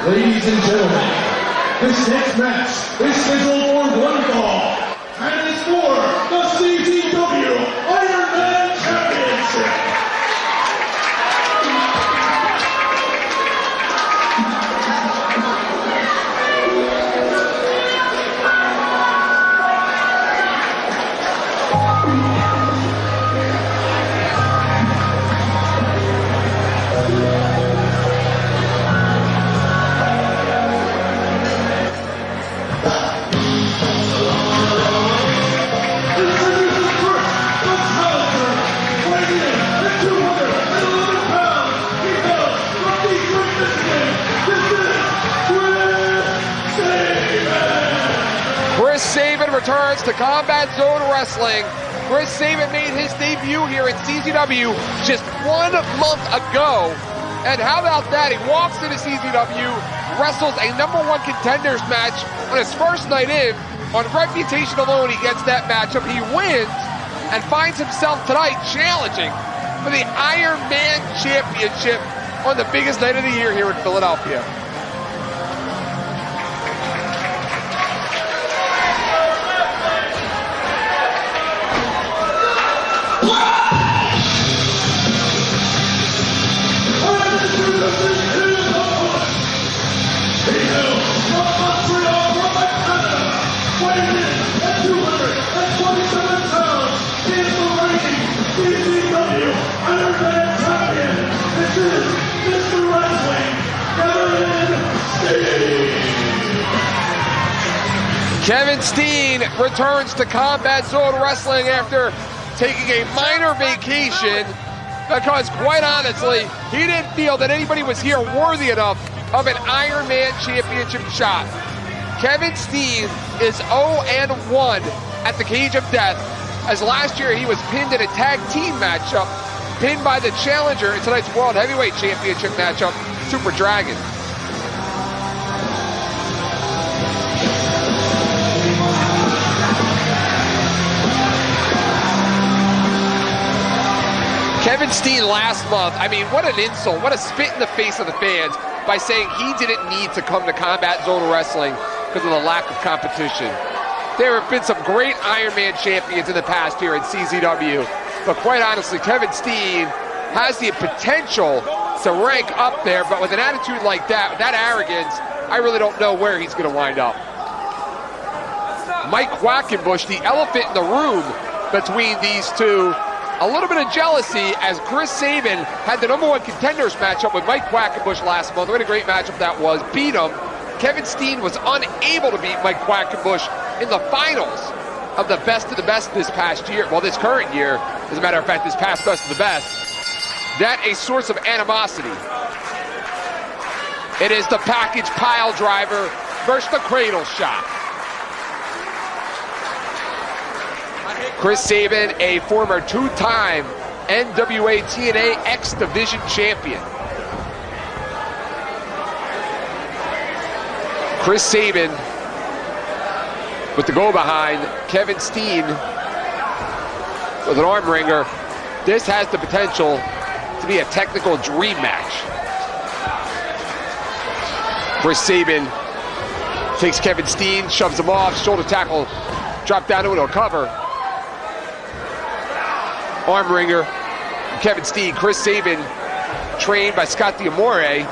Ladies and gentlemen, this next match is scheduled for one fall, and it's for the CZW Iron Man Championship. Sabin returns to Combat Zone Wrestling. Chris Sabin made his debut here in CZW just 1 month ago. And how about that? He walks into CZW, wrestles a #1 contenders match on his first night in. On reputation alone, he gets that matchup. He wins and finds himself tonight challenging for the Iron Man Championship on the biggest night of the year here in Philadelphia. Kevin Steen returns to Combat Zone Wrestling after taking a minor vacation because, quite honestly, he didn't feel that anybody was here worthy enough of an Iron Man Championship shot. Kevin Steen is 0-1 at the Cage of Death, as last year he was pinned in a tag team matchup, pinned by the challenger in tonight's World Heavyweight Championship matchup, Super Dragon. Kevin Steen last month, I mean, what an insult, what a spit in the face of the fans by saying he didn't need to come to Combat Zone Wrestling because of the lack of competition. There have been some great Iron Man champions in the past here in CZW, but quite honestly, Kevin Steen has the potential to rank up there, but with an attitude like that, with that arrogance, I really don't know where he's going to wind up. Mike Quackenbush, the elephant in the room between these two. A little bit of jealousy as Chris Sabin had the #1 contenders matchup with Mike Quackenbush last month. What a great matchup that was. Beat him. Kevin Steen was unable to beat Mike Quackenbush in the finals of the Best of the Best this past year. Well, this current year, as a matter of fact, this past Best of the Best. That a source of animosity. It is the package pile driver versus the cradle shot. Chris Sabin, a former 2-time NWA TNA X Division champion. Chris Sabin with the go behind. Kevin Steen with an arm wringer. This has the potential to be a technical dream match. Chris Sabin takes Kevin Steen, shoves him off, shoulder tackle, drop down into a cover. Arm wringer, Kevin Steen. Chris Sabin, trained by Scott D'Amore.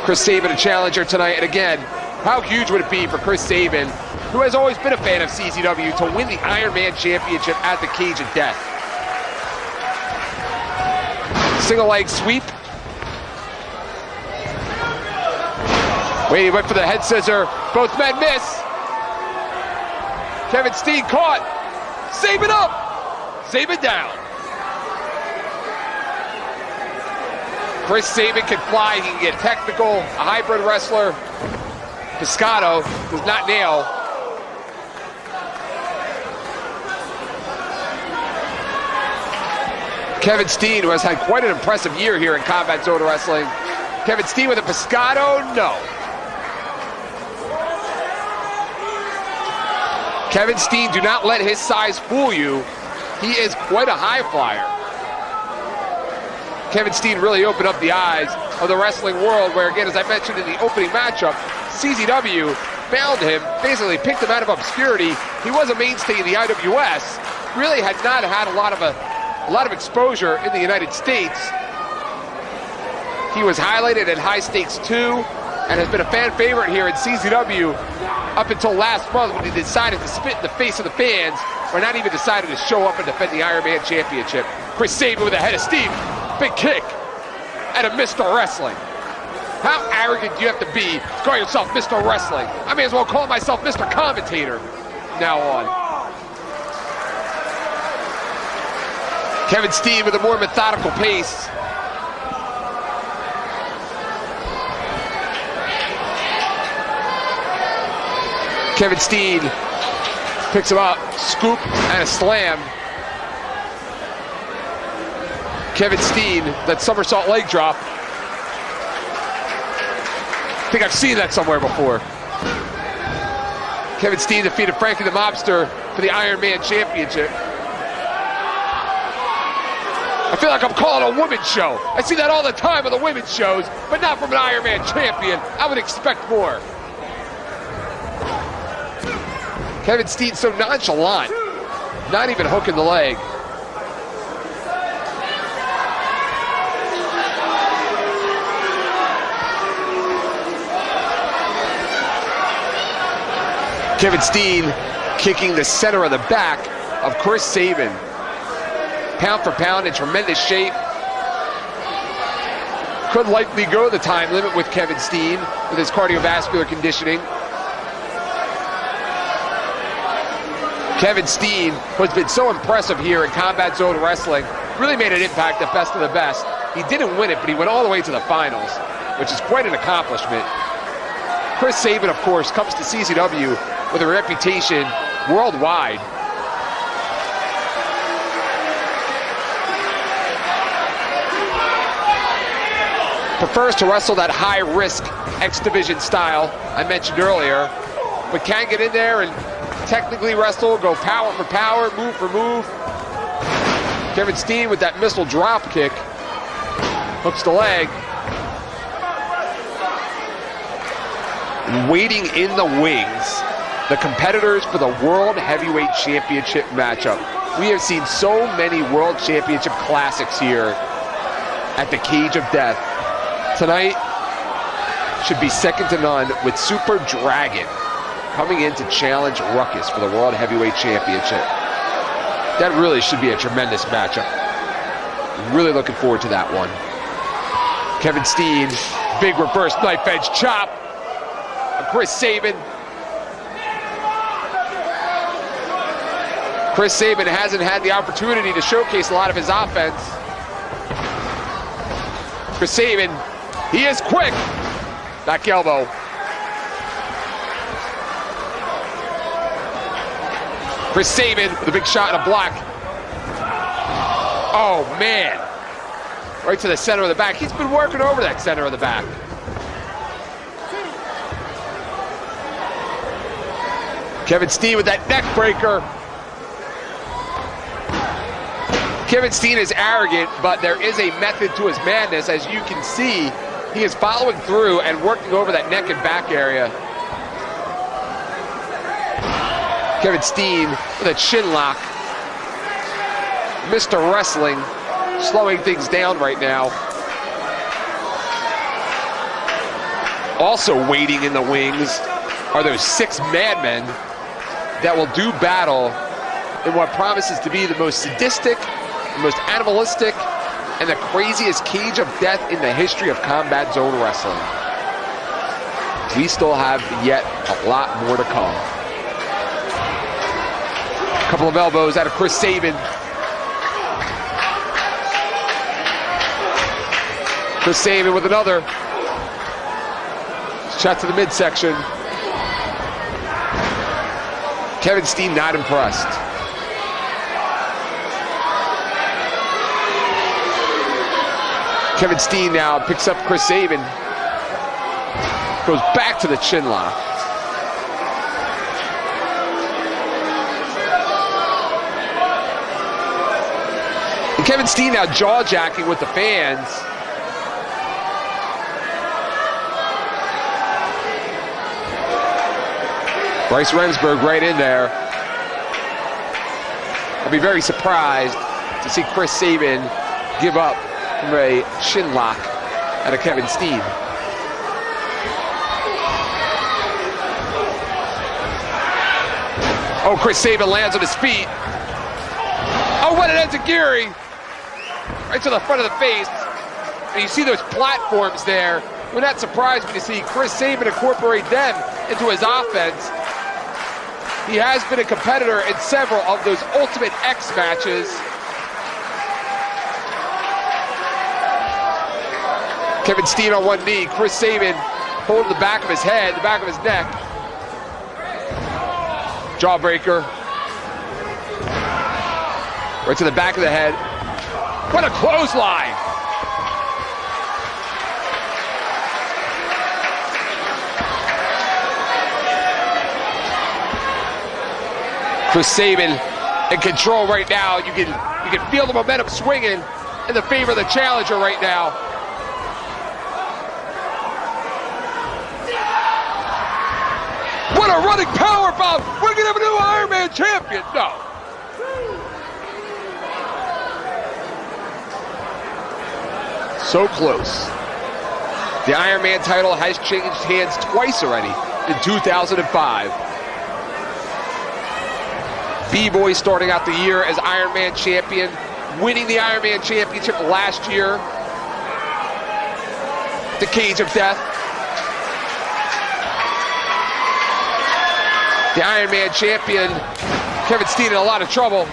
Chris Sabin, a challenger tonight. And again, how huge would it be for Chris Sabin, who has always been a fan of CZW, to win the Iron Man Championship at the Cage of Death? Single leg sweep. Wait, he went for the head scissor. Both men miss. Kevin Steen caught. Sabin up. Sabin down. Chris Sabin can fly. He can get technical. A hybrid wrestler. Piscato does not nail. Kevin Steen, who has had quite an impressive year here in Combat Zone Wrestling. Kevin Steen with a Piscato, no. Kevin Steen, do not let his size fool you. He is quite a high flyer. Kevin Steen really opened up the eyes of the wrestling world, where, again, as I mentioned in the opening matchup, CZW found him, basically picked him out of obscurity. He was a mainstay in the IWS, really had not had a lot of exposure in the United States. He was highlighted at High Stakes 2 and has been a fan favorite here in CZW up until last month, when he decided to spit in the face of the fans, or not even decided to show up and defend the Iron Man Championship. Chris Sabin with a head of steam. Big kick at a Mr. Wrestling. How arrogant do you have to be to call yourself Mr. Wrestling? I may as well call myself Mr. Commentator from now on. Kevin Steen with a more methodical pace. Kevin Steen picks him up, scoop and a slam. Kevin Steen, that somersault leg drop. I think I've seen that somewhere before. Kevin Steen defeated Frankie the Mobster for the Iron Man Championship. I feel like I'm calling a women's show. I see that all the time on the women's shows, but not from an Iron Man champion. I would expect more. Kevin Steen so nonchalant, not even hooking the leg. Kevin Steen kicking the center of the back of Chris Sabin. Pound for pound, in tremendous shape. Could likely go the time limit with Kevin Steen with his cardiovascular conditioning. Kevin Steen, who's been so impressive here in Combat Zone Wrestling, really made an impact at Best of the Best. He didn't win it, but he went all the way to the finals, which is quite an accomplishment. Chris Sabin, of course, comes to CZW with a reputation worldwide. Prefers to wrestle that high-risk X-Division style I mentioned earlier, but can get in there and technically wrestle, go power for power, move for move. Kevin Steen with that missile drop kick. Hooks the leg. Waiting in the wings, the competitors for the World Heavyweight Championship matchup. We have seen so many World Championship classics here at the Cage of Death. Tonight should be second to none, with Super Dragon coming in to challenge Ruckus for the World Heavyweight Championship. That really should be a tremendous matchup. Really looking forward to that one. Kevin Steen, big reverse knife edge chop. Chris Sabin. Chris Sabin hasn't had the opportunity to showcase a lot of his offense. Chris Sabin, he is quick. Back elbow. Chris Sabin with a big shot and a block. Oh, man. Right to the center of the back. He's been working over that center of the back. Kevin Steen with that neck breaker. Kevin Steen is arrogant, but there is a method to his madness. As you can see, he is following through and working over that neck and back area. Kevin Steen with a chin lock. Mr. Wrestling slowing things down right now. Also waiting in the wings are those 6 madmen that will do battle in what promises to be the most sadistic, the most animalistic, and the craziest cage of death in the history of Combat Zone Wrestling. We still have yet a lot more to come. A couple of elbows out of Chris Sabin. Chris Sabin with another shot to the midsection. Kevin Steen not impressed. Kevin Steen now picks up Chris Sabin. Goes back to the chin lock. And Kevin Steen now jaw-jacking with the fans. Bryce Remsburg right in there. I'll be very surprised to see Chris Sabin give up from a shin lock out of Kevin Steen. Oh, Chris Sabin lands on his feet. Oh, what an enziguri! Right to the front of the face. And you see those platforms there. It would not surprise me to see Chris Sabin incorporate them into his offense. He has been a competitor in several of those Ultimate X matches. Kevin Steen on one knee, Chris Sabin holding the back of his head, the back of his neck. Jawbreaker. Right to the back of the head. What a clothesline! Chris Sabin in control right now. You can feel the momentum swinging in the favor of the challenger right now. What a running power bomb! We're gonna have a new Iron Man champion! No. So close. The Iron Man title has changed hands twice already in 2005. B-Boy starting out the year as Iron Man champion, winning the Iron Man championship last year. The Cage of Death. The Iron Man champion, Kevin Steen, in a lot of trouble.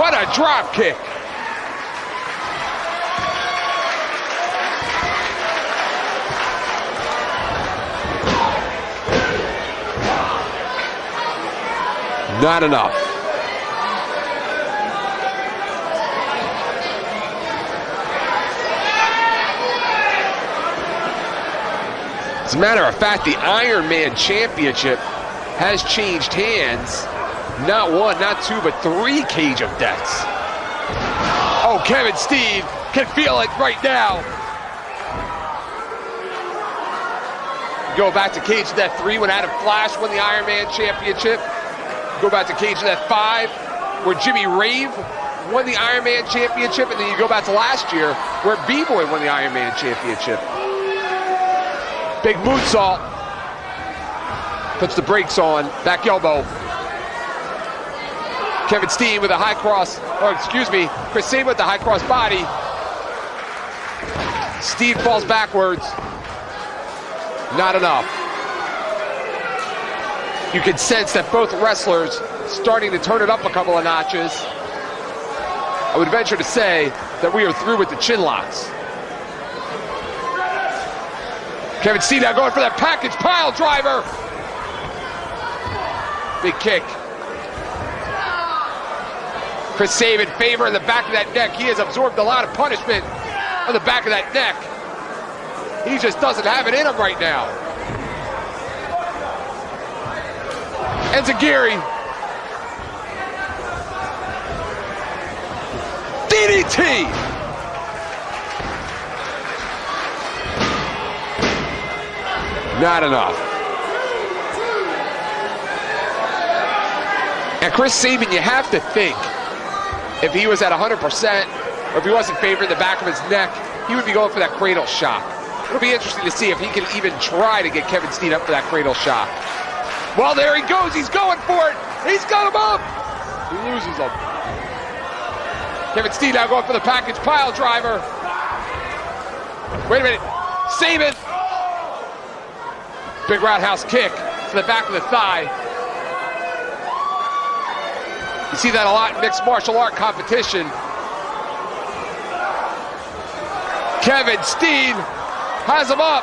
What a drop kick. Not enough. As a matter of fact, the Iron Man Championship has changed hands. Not one, not two, but 3 Cage of Deaths. Oh, Kevin Steen can feel it right now. Go back to Cage of Death 3 when Adam Flash won the Iron Man Championship. Go back to Cage of Death 5 where Jimmy Rave won the Iron Man Championship, and then you go back to last year where B-Boy won the Iron Man Championship. Big moonsault. Puts the brakes on. Back elbow. Kevin Steen with a high cross, or excuse me, Chris Sabin with the high cross body. Steen falls backwards. Not enough. You can sense that both wrestlers starting to turn it up a couple of notches. I would venture to say that we are through with the chin locks. Kevin Steen now going for that package pile driver. Big kick. Chris Sabin favor in the back of that neck. He has absorbed a lot of punishment on the back of that neck. He just doesn't have it in him right now. Enziguri. DDT. Not enough. And Chris Sabin, you have to think, if he was at 100%, or if he wasn't favoring the back of his neck, he would be going for that cradle shock. It'll be interesting to see if he can even try to get Kevin Steen up for that cradle shock. Well, there he goes. He's going for it. He's got him up. He loses him. Kevin Steen now going for the package pile driver. Wait a minute. Sabin. Big roundhouse kick to the back of the thigh. You see that a lot in mixed martial art competition. Kevin Steen has him up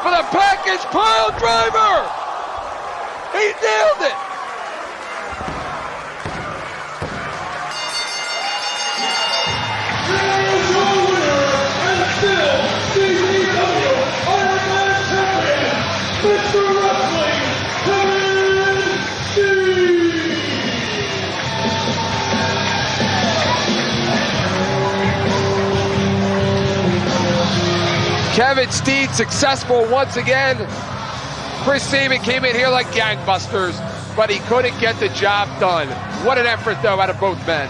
for the package pile driver. He nailed it! Here's your winner, and still CZW Iron Man Champion, Mr. Wrestling, Kevin Steen! Kevin Steen successful once again. Chris Sabin came in here like gangbusters, but he couldn't get the job done. What an effort, though, out of both men.